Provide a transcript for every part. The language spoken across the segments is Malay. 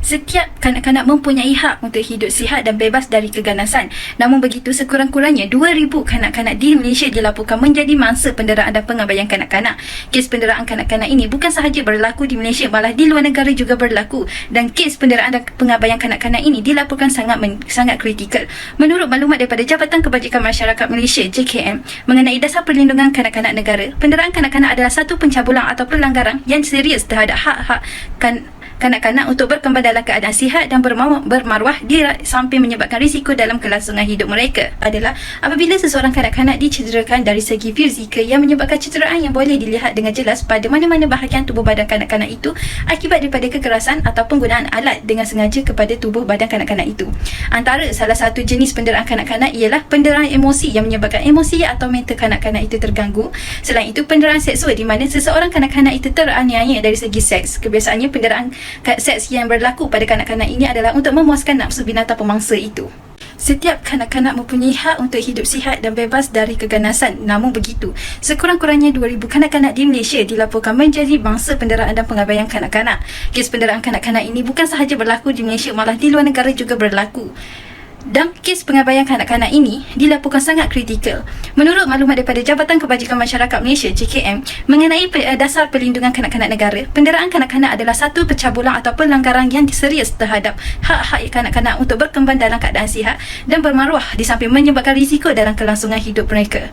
Setiap kanak-kanak mempunyai hak untuk hidup sihat dan bebas dari keganasan. Namun begitu, sekurang-kurangnya 2,000 kanak-kanak di Malaysia dilaporkan menjadi mangsa penderaan dan pengabaian kanak-kanak. Kes penderaan kanak-kanak ini bukan sahaja berlaku di Malaysia, malah di luar negara juga berlaku. Dan kes penderaan dan pengabaian kanak-kanak ini dilaporkan sangat kritikal. Menurut maklumat daripada Jabatan Kebajikan Masyarakat Malaysia JKM mengenai Dasar Perlindungan Kanak-kanak Negara, penderaan kanak-kanak adalah satu pencabulan atau pelanggaran yang serius terhadap hak-hak kanak-kanak untuk berkembang dalam keadaan sihat dan bermaruah di samping menyebabkan risiko dalam kelangsungan hidup mereka adalah apabila seseorang kanak-kanak dicederakan dari segi fizikal yang menyebabkan cederaan yang boleh dilihat dengan jelas pada mana-mana bahagian tubuh badan kanak-kanak itu akibat daripada kekerasan atau penggunaan alat dengan sengaja kepada tubuh badan kanak-kanak itu. Antara salah satu jenis penderaan kanak-kanak ialah penderaan emosi yang menyebabkan emosi atau mental kanak-kanak itu terganggu. Selain itu, penderaan seksual di mana seseorang kanak-kanak itu teraniaya dari segi seks. Kebiasaannya penderaan seks yang berlaku pada kanak-kanak ini adalah untuk memuaskan nafsu binatang pemangsa itu. Setiap kanak-kanak mempunyai hak untuk hidup sihat dan bebas dari keganasan. Namun begitu, sekurang-kurangnya 2,000 kanak-kanak di Malaysia dilaporkan menjadi mangsa penderaan dan pengabaian kanak-kanak. Kes penderaan kanak-kanak ini bukan sahaja berlaku di Malaysia, malah di luar negara juga berlaku. Dan kes pengabaian kanak-kanak ini dilaporkan sangat kritikal. Menurut maklumat daripada Jabatan Kebajikan Masyarakat Malaysia JKM mengenai Dasar Perlindungan Kanak-kanak Negara, penderaan kanak-kanak adalah satu pencabulan atau pelanggaran yang serius terhadap hak-hak kanak-kanak untuk berkembang dalam keadaan sihat dan bermaruah di samping menyebabkan risiko dalam kelangsungan hidup mereka.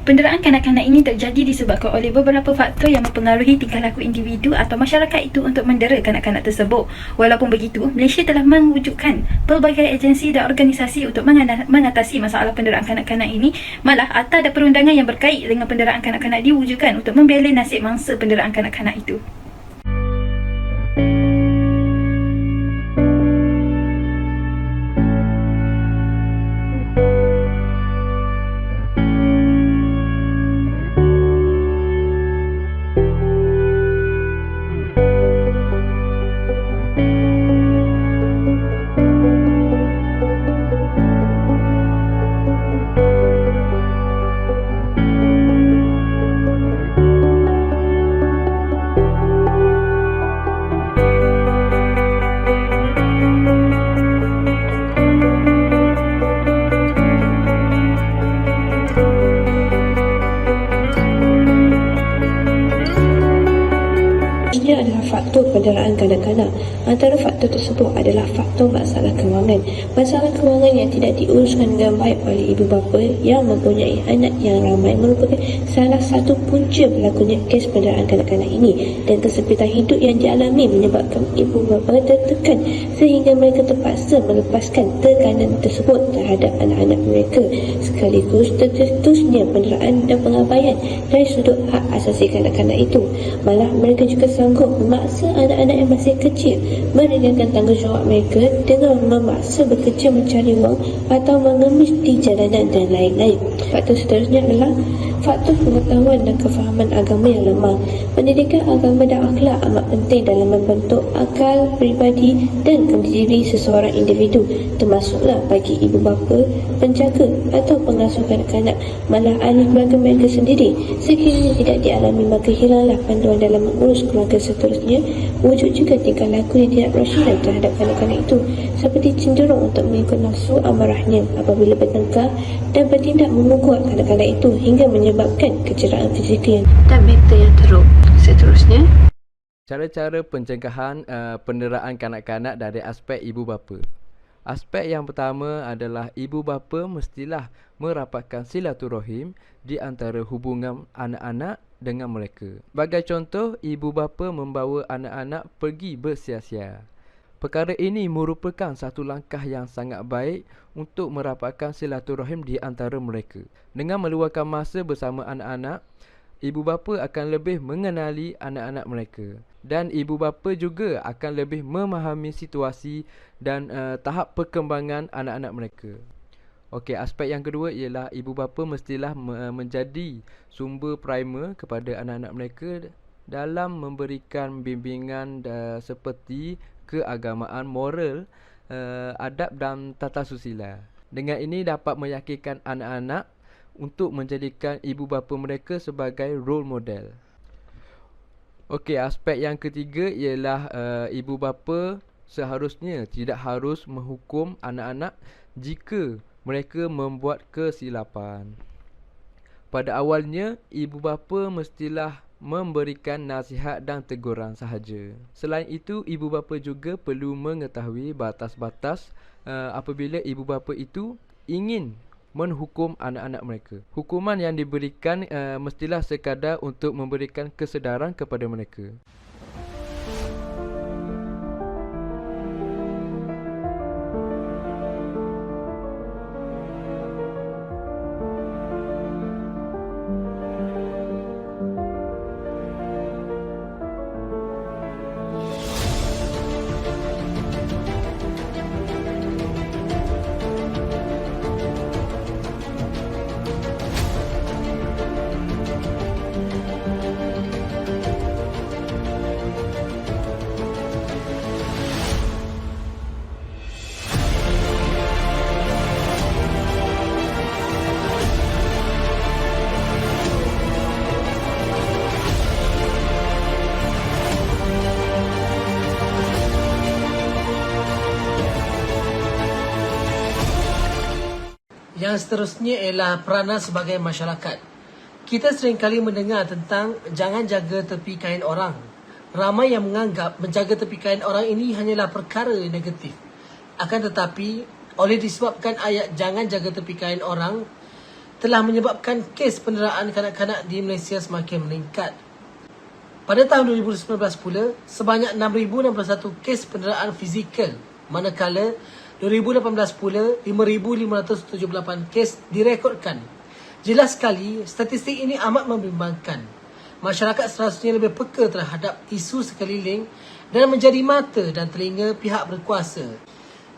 Penderaan kanak-kanak ini terjadi disebabkan oleh beberapa faktor yang mempengaruhi tingkah laku individu atau masyarakat itu untuk mendera kanak-kanak tersebut. Walaupun begitu, Malaysia telah mewujudkan pelbagai agensi dan organisasi untuk mengatasi masalah penderaan kanak-kanak ini. Malah, akta dan perundangan yang berkait dengan penderaan kanak-kanak diwujudkan untuk membela nasib mangsa penderaan kanak-kanak itu. Adalah faktor penderaan kanak-kanak. Antara faktor tersebut adalah faktor masalah kewangan. Masalah kewangan yang tidak diuruskan dengan baik oleh ibu bapa yang mempunyai anak yang ramai merupakan salah satu punca berlakunya kes penderaan kanak-kanak ini, dan kesempitan hidup yang dialami menyebabkan ibu bapa tertekan sehingga mereka terpaksa melepaskan tekanan tersebut terhadap anak-anak mereka, sekaligus tercetusnya penderaan dan pengabaian dari sudut hak asasi kanak-kanak itu. Malah mereka juga sanggup memaksa anak-anak yang masih kecil meringankan tanggungjawab mereka dengan memaksa bekerja mencari wang atau mengemis di jalanan dan lain-lain. Faktor seterusnya adalah faktor pengetahuan dan kefahaman agama yang lemah. Pendidikan agama dan akhlak amat penting dalam membentuk akal pribadi dan diri seseorang individu, termasuklah bagi ibu bapa, penjaga atau pengasuh kanak-kanak, malah ahli keluarga mereka sendiri. Sekiranya tidak dialami, maka hilanglah panduan dalam mengurus keluarga seterusnya. Wujud juga tingkah laku yang tidak rasional terhadap kanak-kanak itu, seperti cenderung untuk mengikut nafsu amarahnya apabila bertengkar dan bertindak memukul kanak-kanak itu hingga menyebabkan kecederaan fizikal dan mental yang teruk. Seterusnya, cara-cara pencegahan penderaan kanak-kanak dari aspek ibu bapa. Aspek yang pertama adalah ibu bapa mestilah merapatkan silaturahim di antara hubungan anak-anak dengan mereka. Sebagai contoh, ibu bapa membawa anak-anak pergi bersia-sia. Perkara ini merupakan satu langkah yang sangat baik untuk merapatkan silaturahim di antara mereka. Dengan meluangkan masa bersama anak-anak, ibu bapa akan lebih mengenali anak-anak mereka, dan ibu bapa juga akan lebih memahami situasi dan tahap perkembangan anak-anak mereka. Okey, aspek yang kedua ialah ibu bapa mestilah menjadi sumber primer kepada anak-anak mereka dalam memberikan bimbingan seperti keagamaan, moral, adab dan tata susila. Dengan ini dapat meyakinkan anak-anak untuk menjadikan ibu bapa mereka sebagai role model. Okey, aspek yang ketiga ialah ibu bapa seharusnya tidak harus menghukum anak-anak jika mereka membuat kesilapan. Pada awalnya, ibu bapa mestilah memberikan nasihat dan teguran sahaja. Selain itu, ibu bapa juga perlu mengetahui batas-batas apabila ibu bapa itu ingin menghukum anak-anak mereka. Hukuman yang diberikan mestilah sekadar untuk memberikan kesedaran kepada mereka. Yang seterusnya ialah peranan sebagai masyarakat. Kita seringkali mendengar tentang jangan jaga tepi kain orang. Ramai yang menganggap menjaga tepi kain orang ini hanyalah perkara negatif. Akan tetapi, oleh disebabkan ayat jangan jaga tepi kain orang telah menyebabkan kes penderaan kanak-kanak di Malaysia semakin meningkat. Pada tahun 2019 pula, sebanyak 6,061 kes penderaan fizikal, manakala 2018 pula 5,578 kes direkodkan. Jelas sekali, statistik ini amat membimbangkan. Masyarakat seharusnya lebih peka terhadap isu sekeliling dan menjadi mata dan telinga pihak berkuasa.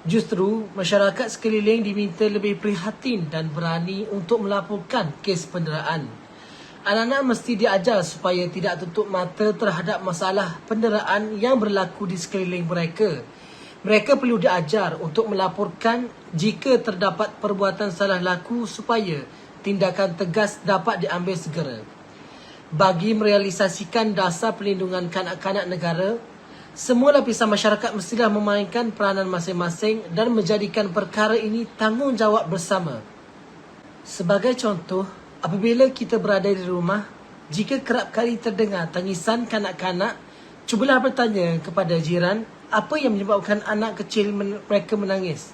Justru, masyarakat sekeliling diminta lebih prihatin dan berani untuk melaporkan kes penderaan. Anak-anak mesti diajar supaya tidak tutup mata terhadap masalah penderaan yang berlaku di sekeliling mereka. Mereka perlu diajar untuk melaporkan jika terdapat perbuatan salah laku supaya tindakan tegas dapat diambil segera. Bagi merealisasikan dasar perlindungan kanak-kanak negara, semua lapisan masyarakat mestilah memainkan peranan masing-masing dan menjadikan perkara ini tanggungjawab bersama. Sebagai contoh, apabila kita berada di rumah, jika kerap kali terdengar tangisan kanak-kanak, cubalah bertanya kepada jiran apa yang menyebabkan anak kecil mereka menangis.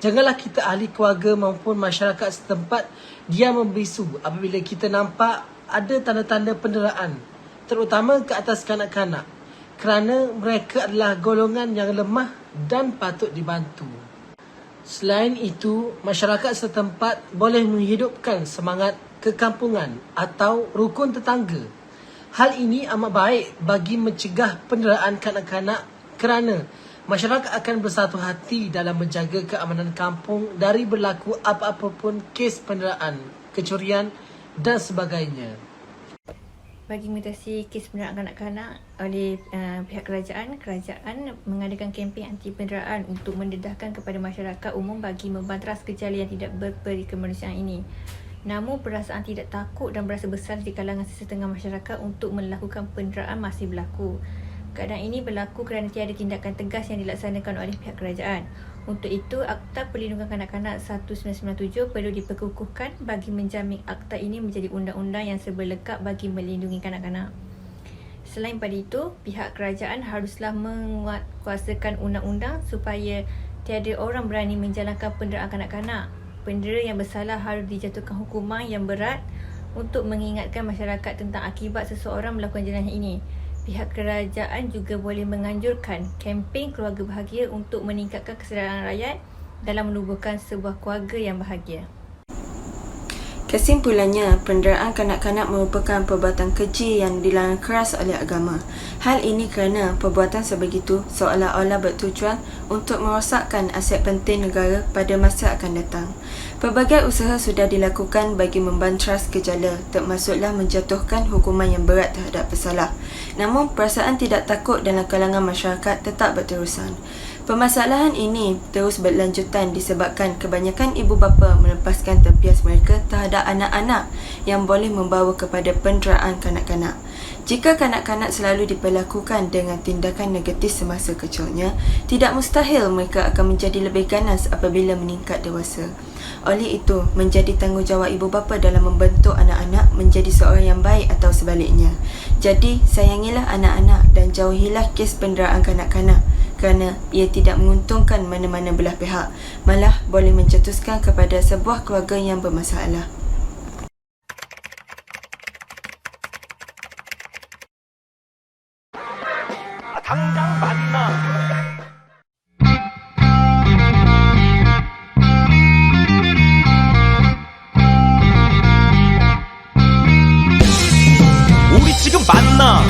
Janganlah kita ahli keluarga maupun masyarakat setempat diam membisu apabila kita nampak ada tanda-tanda penderaan, terutama ke atas kanak-kanak, kerana mereka adalah golongan yang lemah dan patut dibantu. Selain itu, masyarakat setempat boleh menghidupkan semangat kekampungan atau rukun tetangga. Hal ini amat baik bagi mencegah penderaan kanak-kanak kerana masyarakat akan bersatu hati dalam menjaga keamanan kampung dari berlaku apa-apa pun kes penderaan, kecurian dan sebagainya. Bagi mengatasi kes penderaan kanak-kanak oleh pihak kerajaan mengadakan kempen anti penderaan untuk mendedahkan kepada masyarakat umum bagi membanteras gejala yang tidak berperi kemanusiaan ini. Namun perasaan tidak takut dan berasa besar di kalangan sesetengah masyarakat untuk melakukan penderaan masih berlaku. Keadaan ini berlaku kerana tiada tindakan tegas yang dilaksanakan oleh pihak kerajaan. Untuk itu, Akta Perlindungan Kanak-kanak 1997 perlu diperkukuhkan bagi menjamin akta ini menjadi undang-undang yang serba lengkap bagi melindungi kanak-kanak. Selain pada itu, pihak kerajaan haruslah menguatkuasakan undang-undang supaya tiada orang berani menjalankan penderaan kanak-kanak. Pendera yang bersalah harus dijatuhkan hukuman yang berat untuk mengingatkan masyarakat tentang akibat seseorang melakukan jenayah ini. Pihak kerajaan juga boleh menganjurkan kempen keluarga bahagia untuk meningkatkan kesedaran rakyat dalam menubuhkan sebuah keluarga yang bahagia. Kesimpulannya, penderaan kanak-kanak merupakan perbuatan keji yang dilarang keras oleh agama. Hal ini kerana perbuatan sebegitu seolah-olah bertujuan untuk merosakkan aset penting negara pada masa akan datang. Pelbagai usaha sudah dilakukan bagi membanteras gejala, termasuklah menjatuhkan hukuman yang berat terhadap pesalah. Namun, perasaan tidak takut dalam kalangan masyarakat tetap berterusan. Permasalahan ini terus berlanjutan disebabkan kebanyakan ibu bapa melepaskan tempias mereka terhadap anak-anak yang boleh membawa kepada penderaan kanak-kanak. Jika kanak-kanak selalu diperlakukan dengan tindakan negatif semasa kecilnya, tidak mustahil mereka akan menjadi lebih ganas apabila meningkat dewasa. Oleh itu, menjadi tanggungjawab ibu bapa dalam membentuk anak-anak menjadi seorang yang baik atau sebaliknya. Jadi, sayangilah anak-anak dan jauhilah kes penderaan kanak-kanak kerana ia tidak menguntungkan mana-mana belah pihak, malah boleh mencetuskan kepada sebuah keluarga yang bermasalah. 우리 지금 만나